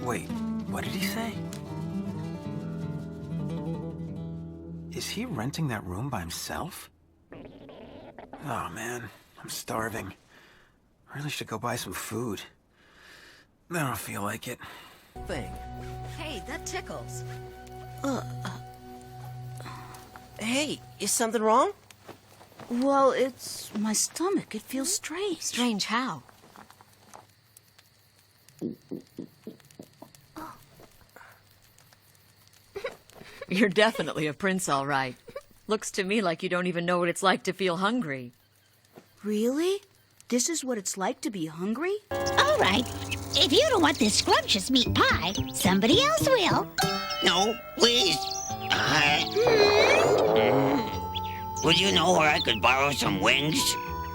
Wait, what did he say? Is he renting that room by himself? Oh man, I'm starving. I really should go buy some food. I don't feel like it. Thing. Hey, that tickles. Hey, is something wrong? Well, it's my stomach. It feels strange. Strange how? You're definitely a prince, all right. Looks to me like you don't even know what it's like to feel hungry. Really? This is what it's like to be hungry? All right. If you don't want this scrumptious meat pie, somebody else will. No, please. Would you know where I could borrow some wings?